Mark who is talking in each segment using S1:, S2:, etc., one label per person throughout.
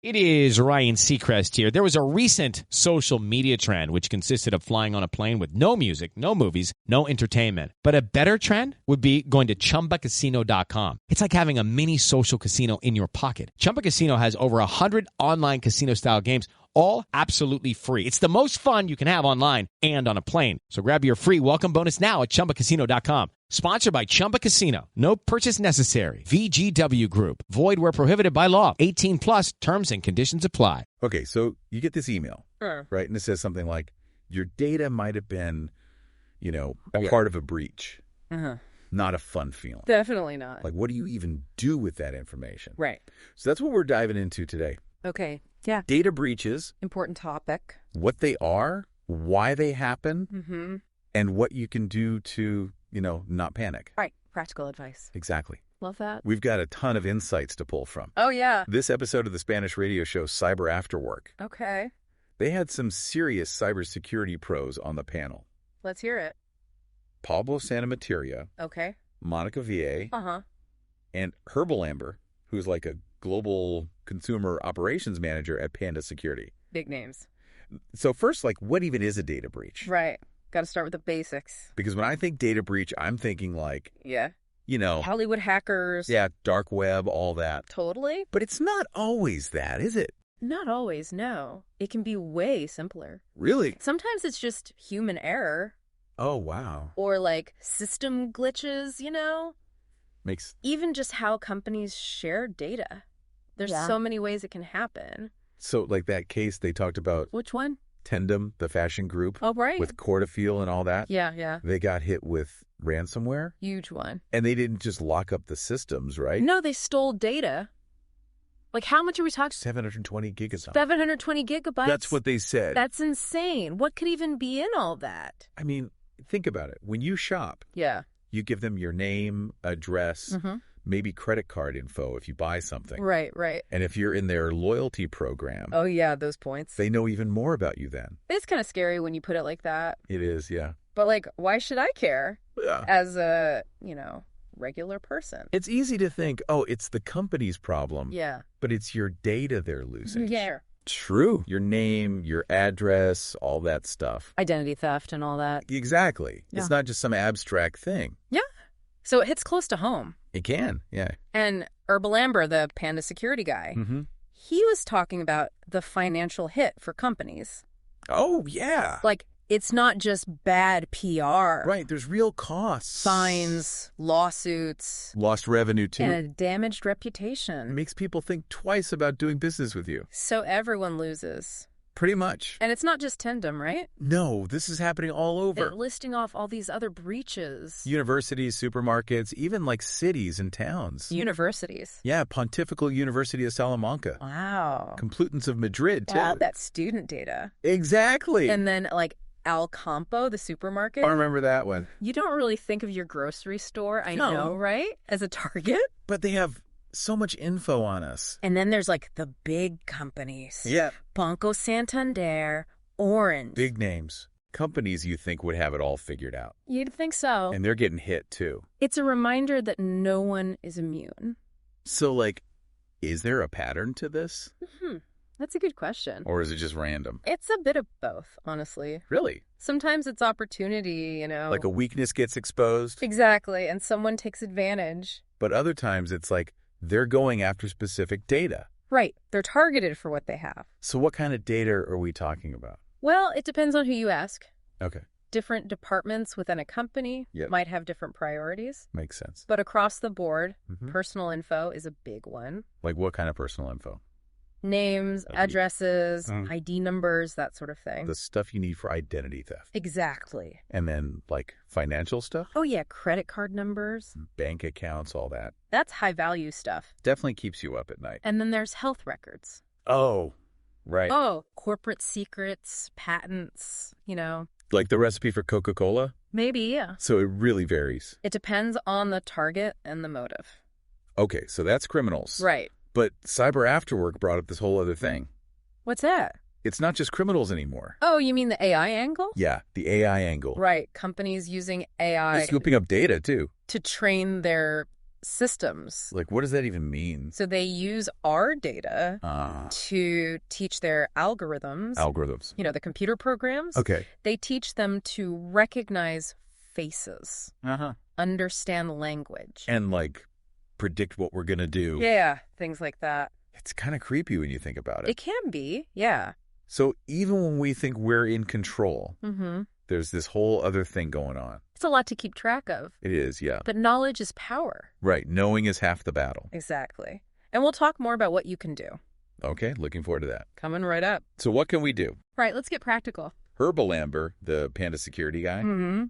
S1: It is Ryan Seacrest here. There was a recent social media trend which consisted of flying on a plane with no music, no movies, no entertainment. But a better trend would be going to ChumbaCasino.com. It's like having a mini social casino in your pocket. Chumba Casino has over 100 online casino-style games, all absolutely free. It's the most fun you can have online and on a plane. So grab your free welcome bonus now at ChumbaCasino.com. Sponsored by Chumba Casino. No purchase necessary. VGW Group. Void where prohibited by law. 18 plus terms and conditions apply.
S2: Okay, so you get this email, right? And it says something like, your data might have been, part of a breach. Not a fun feeling.
S3: Definitely not.
S2: Like, what do you even do with that information?
S3: Right.
S2: So that's what we're diving into today.
S3: Okay. Yeah.
S2: Data breaches.
S3: Important topic.
S2: What they are, why they happen, and what you can do to, not panic.
S3: Right. Practical advice.
S2: Exactly.
S3: Love that.
S2: We've got a ton of insights to pull from.
S3: Oh, yeah.
S2: This episode of the Spanish radio show Ciber Afterwork.
S3: Okay.
S2: They had some serious cybersecurity pros on the panel.
S3: Let's hear it.
S2: Pablo Emeterio.
S3: Okay.
S2: Mónica Valle. And Lambert, who's like a global consumer operations manager at Panda Security.
S3: Big names.
S2: So first, what even is a data breach?
S3: Right. Got to start with the basics.
S2: Because when I think data breach, I'm thinking
S3: Hollywood hackers.
S2: Yeah, dark web, all that.
S3: Totally.
S2: But it's not always that, is it?
S3: Not always, no. It can be way simpler.
S2: Really?
S3: Sometimes it's just human error.
S2: Oh, wow.
S3: Or system glitches,
S2: Makes...
S3: Even just how companies share data. There's so many ways it can happen.
S2: So that case they talked about.
S3: Which one?
S2: Tendem, the fashion group.
S3: Oh, right.
S2: With Cordofiel and all that.
S3: Yeah.
S2: They got hit with ransomware.
S3: Huge one.
S2: And they didn't just lock up the systems, right?
S3: No, they stole data. How much are we talking?
S2: 720 gigabytes.
S3: 720 gigabytes?
S2: That's what they said.
S3: That's insane. What could even be in all that?
S2: I mean, think about it. When you shop, you give them your name, address, maybe credit card info if you buy something.
S3: Right.
S2: And if you're in their loyalty program.
S3: Oh, yeah, those points.
S2: They know even more about you then.
S3: It's kind of scary when you put it like that.
S2: It is, yeah.
S3: But, why should I care?
S2: Yeah.
S3: As a, regular person.
S2: It's easy to think, oh, it's the company's problem.
S3: Yeah.
S2: But it's your data they're losing.
S3: Yeah.
S2: True. Your name, your address, all that stuff.
S3: Identity theft and all that.
S2: Exactly.
S3: Yeah.
S2: It's not just some abstract thing.
S3: Yeah. So it hits close to home.
S2: It can, yeah.
S3: And Lambert, the Panda Security guy, he was talking about the financial hit for companies.
S2: Oh, yeah.
S3: It's not just bad PR.
S2: Right, there's real costs.
S3: Fines, lawsuits.
S2: Lost revenue, too.
S3: And a damaged reputation.
S2: It makes people think twice about doing business with you.
S3: So everyone loses.
S2: Pretty much.
S3: And it's not just Tendem, right?
S2: No, this is happening all over.
S3: They're listing off all these other breaches.
S2: Universities, supermarkets, even cities and towns.
S3: Universities.
S2: Yeah, Pontifical University of Salamanca.
S3: Wow.
S2: Complutense of Madrid, too.
S3: Wow, that's student data.
S2: Exactly.
S3: And then, Al Campo, the supermarket.
S2: I remember that one.
S3: You don't really think of your grocery store, I know, right? As a target.
S2: But they have so much info on us.
S3: And then there's the big companies.
S2: Yeah.
S3: Banco Santander, Orange.
S2: Big names. Companies you think would have it all figured out.
S3: You'd think so.
S2: And they're getting hit, too.
S3: It's a reminder that no one is immune.
S2: So, is there a pattern to this?
S3: That's a good question.
S2: Or is it just random?
S3: It's a bit of both, honestly.
S2: Really?
S3: Sometimes it's opportunity,
S2: Like a weakness gets exposed?
S3: Exactly, and someone takes advantage.
S2: But other times it's they're going after specific data.
S3: Right. They're targeted for what they have.
S2: So what kind of data are we talking about?
S3: Well, it depends on who you ask.
S2: Okay.
S3: Different departments within a company might have different priorities.
S2: Makes sense.
S3: But across the board, personal info is a big one.
S2: Like what kind of personal info?
S3: Names, addresses, ID numbers, that sort of thing.
S2: The stuff you need for identity theft.
S3: Exactly.
S2: And then, financial stuff?
S3: Oh, yeah, credit card numbers.
S2: Bank accounts, all that.
S3: That's high-value stuff.
S2: Definitely keeps you up at night.
S3: And then there's health records.
S2: Oh, right.
S3: Oh, corporate secrets, patents,
S2: Like the recipe for Coca-Cola?
S3: Maybe, yeah.
S2: So it really varies.
S3: It depends on the target and the motive.
S2: Okay, so that's criminals.
S3: Right.
S2: But Ciber Afterwork brought up this whole other thing.
S3: What's that?
S2: It's not just criminals anymore.
S3: Oh, you mean the AI angle?
S2: Yeah, the AI angle.
S3: Right. Companies using AI.
S2: They're scooping up data, too.
S3: To train their systems.
S2: Like, what does that even mean?
S3: So they use our data to teach their algorithms.
S2: Algorithms.
S3: You know, the computer programs.
S2: Okay.
S3: They teach them to recognize faces, understand language.
S2: And, like, predict what we're going to do.
S3: Yeah, things like that.
S2: It's kind of creepy when you think about it.
S3: It can be, yeah.
S2: So even when we think we're in control, there's this whole other thing going on.
S3: It's a lot to keep track of.
S2: It is, yeah.
S3: But knowledge is power.
S2: Right. Knowing is half the battle.
S3: Exactly. And we'll talk more about what you can do.
S2: Okay. Looking forward to that.
S3: Coming right up.
S2: So what can we do?
S3: Right. Let's get practical.
S2: Lambert, the Panda Security guy,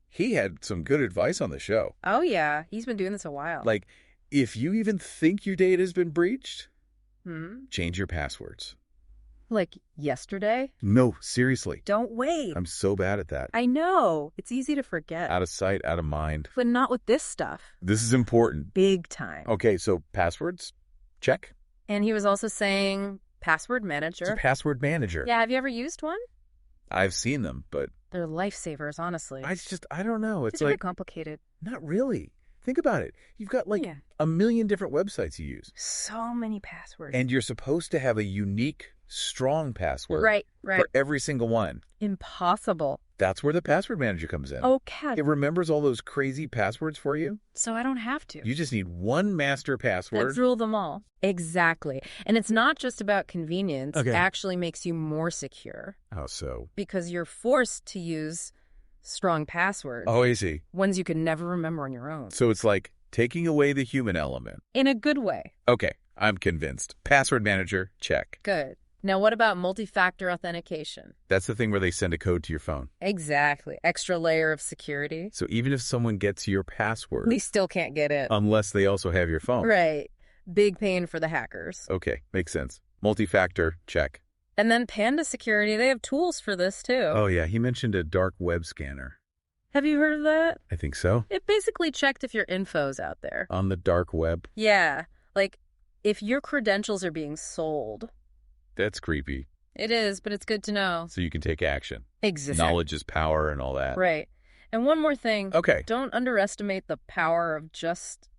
S2: he had some good advice on the show.
S3: Oh, yeah. He's been doing this a while.
S2: Like, if you even think your data has been breached, change your passwords.
S3: Like yesterday?
S2: No, seriously.
S3: Don't wait.
S2: I'm so bad at that.
S3: I know. It's easy to forget.
S2: Out of sight, out of mind.
S3: But not with this stuff.
S2: This is important.
S3: Big time.
S2: Okay, so passwords, check.
S3: And he was also saying password manager.
S2: It's a password manager.
S3: Yeah, have you ever used one?
S2: I've seen them, but...
S3: They're lifesavers, honestly.
S2: I don't know.
S3: It's like... It's complicated.
S2: Not really. Think about it. You've got like a million different websites you use.
S3: So many passwords.
S2: And you're supposed to have a unique, strong password.
S3: Right.
S2: For every single one.
S3: Impossible.
S2: That's where the password manager comes in.
S3: Oh, cat.
S2: It remembers all those crazy passwords for you.
S3: So I don't have to.
S2: You just need one master password.
S3: Let's rule them all. Exactly. And it's not just about convenience.
S2: Okay.
S3: It actually makes you more secure.
S2: How so?
S3: Because you're forced to use strong passwords.
S2: Oh, I see.
S3: Ones you could never remember on your own.
S2: So it's like taking away the human element.
S3: In a good way.
S2: Okay, I'm convinced. Password manager, check.
S3: Good. Now, what about multi-factor authentication?
S2: That's the thing where they send a code to your phone.
S3: Exactly. Extra layer of security.
S2: So even if someone gets your password...
S3: They still can't get in.
S2: Unless they also have your phone.
S3: Right. Big pain for the hackers.
S2: Okay, makes sense. Multi-factor, check.
S3: And then Panda Security, they have tools for this too.
S2: Oh yeah, he mentioned a dark web scanner.
S3: Have you heard of that?
S2: I think so.
S3: It basically checked if your info's out there.
S2: On the dark web?
S3: Yeah. Like, if your credentials are being sold.
S2: That's creepy.
S3: It is, but it's good to know.
S2: So you can take action.
S3: Exactly.
S2: Knowledge is power and all that.
S3: Right. And one more thing.
S2: Okay.
S3: Don't underestimate the power of just,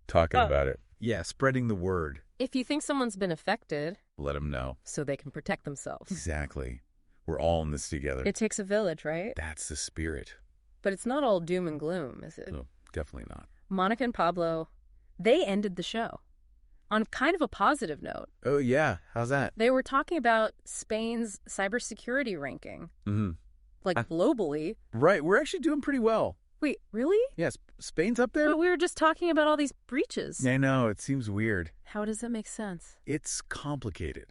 S2: talking about it. Yeah, spreading the word.
S3: If you think someone's been affected...
S2: Let them know.
S3: So they can protect themselves.
S2: Exactly. We're all in this together.
S3: It takes a village, right?
S2: That's the spirit.
S3: But it's not all doom and gloom, is it?
S2: No, definitely not.
S3: Mónica and Pablo, they ended the show on kind of a positive note.
S2: Oh, yeah. How's that?
S3: They were talking about Spain's cybersecurity ranking. Like globally.
S2: Right. We're actually doing pretty well.
S3: Wait, really?
S2: Yes. Spain's up there?
S3: But we were just talking about all these breaches.
S2: I know. It seems weird.
S3: How does that make sense?
S2: It's complicated.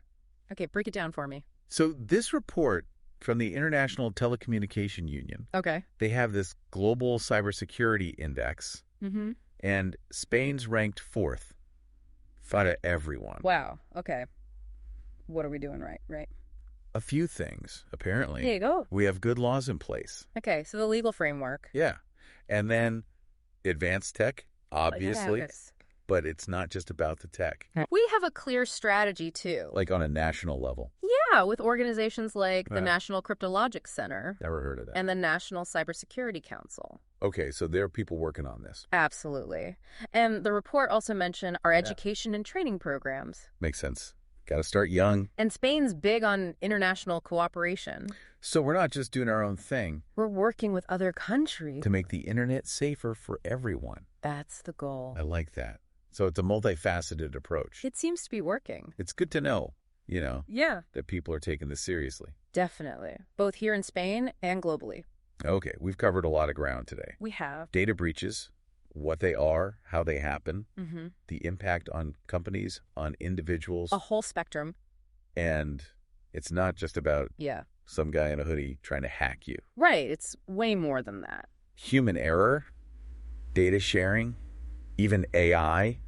S3: Okay, break it down for me.
S2: So this report from the International Telecommunication Union.
S3: Okay.
S2: They have this global cybersecurity index. And Spain's ranked 4th out of everyone.
S3: Wow. Okay. What are we doing right?
S2: A few things, apparently.
S3: There you go.
S2: We have good laws in place.
S3: Okay, so the legal framework.
S2: Yeah. And then advanced tech, obviously. But it's not just about the tech.
S3: We have a clear strategy, too.
S2: Like on a national level.
S3: Yeah, with organizations like the National Cryptologic Center.
S2: Never heard of that.
S3: And the National Cybersecurity Council.
S2: Okay, so there are people working on this.
S3: Absolutely. And the report also mentioned our education and training programs.
S2: Makes sense. Got to start young.
S3: And Spain's big on international cooperation.
S2: So we're not just doing our own thing.
S3: We're working with other countries.
S2: To make the internet safer for everyone.
S3: That's the goal.
S2: I like that. So it's a multifaceted approach.
S3: It seems to be working.
S2: It's good to know,
S3: Yeah.
S2: that people are taking this seriously.
S3: Definitely. Both here in Spain and globally.
S2: Okay, we've covered a lot of ground today.
S3: We have.
S2: Data breaches, what they are, how they happen, the impact on companies, on individuals.
S3: A whole spectrum.
S2: And it's not just about some guy in a hoodie trying to hack you.
S3: Right. It's way more than that.
S2: Human error, data sharing, even AI.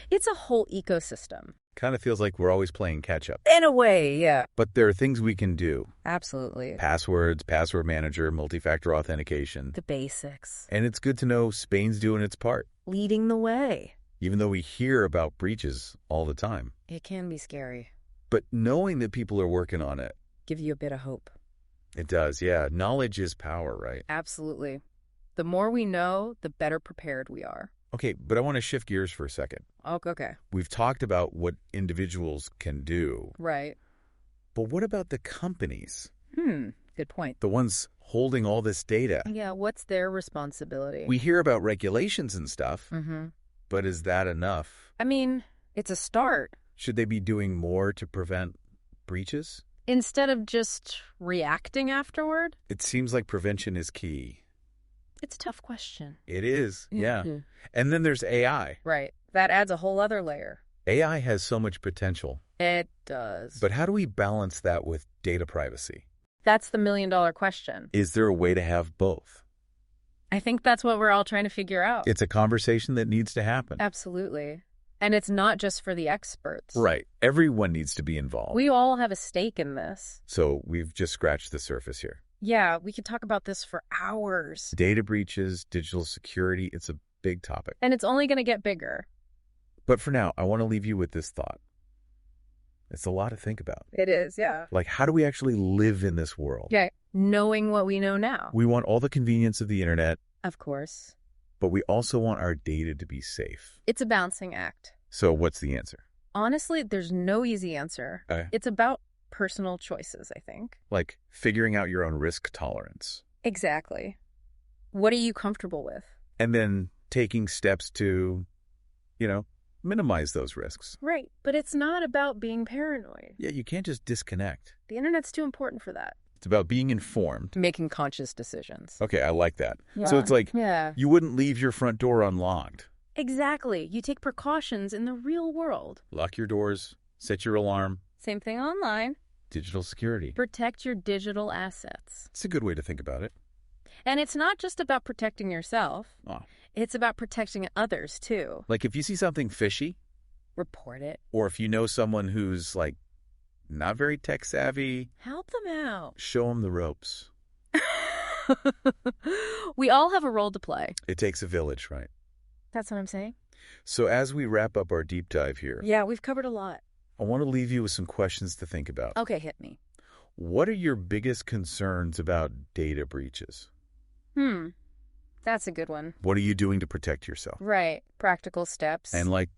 S3: It's a whole ecosystem.
S2: Kind of feels like we're always playing catch up.
S3: In a way, yeah.
S2: But there are things we can do.
S3: Absolutely.
S2: Passwords, password manager, multi-factor authentication.
S3: The basics.
S2: And it's good to know Spain's doing its part.
S3: Leading the way.
S2: Even though we hear about breaches all the time.
S3: It can be scary.
S2: But knowing that people are working on it.
S3: Gives you a bit of hope.
S2: It does, yeah. Knowledge is power, right?
S3: Absolutely. The more we know, the better prepared we are.
S2: Okay, but I want to shift gears for a second.
S3: Okay.
S2: We've talked about what individuals can do.
S3: Right.
S2: But what about the companies?
S3: Good point.
S2: The ones holding all this data.
S3: Yeah, what's their responsibility?
S2: We hear about regulations and stuff, but is that enough?
S3: I mean, it's a start.
S2: Should they be doing more to prevent breaches?
S3: Instead of just reacting afterward?
S2: It seems like prevention is key.
S3: It's a tough question.
S2: It is, yeah. And then there's AI.
S3: Right. That adds a whole other layer.
S2: AI has so much potential.
S3: It does.
S2: But how do we balance that with data privacy?
S3: That's the million-dollar question.
S2: Is there a way to have both?
S3: I think that's what we're all trying to figure out.
S2: It's a conversation that needs to happen.
S3: Absolutely. And it's not just for the experts.
S2: Right. Everyone needs to be involved.
S3: We all have a stake in this.
S2: So we've just scratched the surface here.
S3: Yeah, we could talk about this for hours.
S2: Data breaches, digital security, it's a big topic.
S3: And it's only going to get bigger.
S2: But for now, I want to leave you with this thought. It's a lot to think about.
S3: It is, yeah.
S2: Like, how do we actually live in this world?
S3: Yeah, knowing what we know now.
S2: We want all the convenience of the internet.
S3: Of course.
S2: But we also want our data to be safe.
S3: It's a balancing act.
S2: So what's the answer?
S3: Honestly, there's no easy answer. It's about personal choices, I think.
S2: Like figuring out your own risk tolerance.
S3: Exactly. What are you comfortable with?
S2: And then taking steps to, minimize those risks.
S3: Right. But it's not about being paranoid.
S2: Yeah, you can't just disconnect.
S3: The internet's too important for that.
S2: It's about being informed.
S3: Making conscious decisions.
S2: Okay, I like that.
S3: Yeah.
S2: So it's like you wouldn't leave your front door unlocked.
S3: Exactly. You take precautions in the real world.
S2: Lock your doors. Set your alarm.
S3: Same thing online.
S2: Digital security.
S3: Protect your digital assets.
S2: It's a good way to think about it.
S3: And it's not just about protecting yourself.
S2: Oh.
S3: It's about protecting others, too.
S2: Like if you see something fishy.
S3: Report it.
S2: Or if you know someone who's like not very tech savvy.
S3: Help them out.
S2: Show them the ropes.
S3: We all have a role to play.
S2: It takes a village, right?
S3: That's what I'm saying.
S2: So as we wrap up our deep dive here.
S3: Yeah, we've covered a lot.
S2: I want to leave you with some questions to think about.
S3: Okay, hit me.
S2: What are your biggest concerns about data breaches?
S3: That's a good one.
S2: What are you doing to protect yourself?
S3: Right. Practical steps.
S2: And like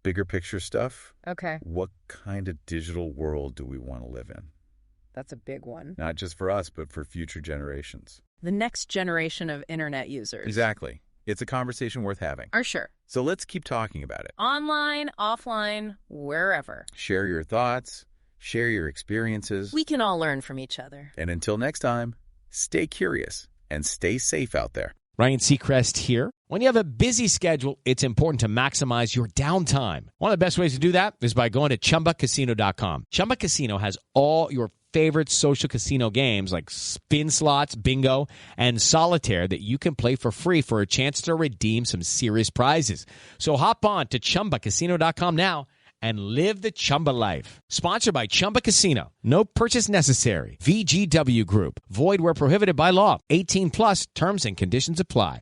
S2: bigger picture stuff?
S3: Okay.
S2: What kind of digital world do we want to live in?
S3: That's a big one.
S2: Not just for us, but for future generations.
S3: The next generation of internet users.
S2: Exactly. It's a conversation worth having.
S3: Sure.
S2: So let's keep talking about it.
S3: Online, offline, wherever.
S2: Share your thoughts. Share your experiences.
S3: We can all learn from each other.
S2: And until next time, stay curious and stay safe out there.
S1: Ryan Seacrest here. When you have a busy schedule, it's important to maximize your downtime. One of the best ways to do that is by going to ChumbaCasino.com. Chumba Casino has all your favorite social casino games like spin slots, bingo, and solitaire that you can play for free for a chance to redeem some serious prizes. So hop on to ChumbaCasino.com now and live the Chumba life. Sponsored by Chumba Casino. No purchase necessary. VGW Group. Void where prohibited by law. 18 plus terms and conditions apply.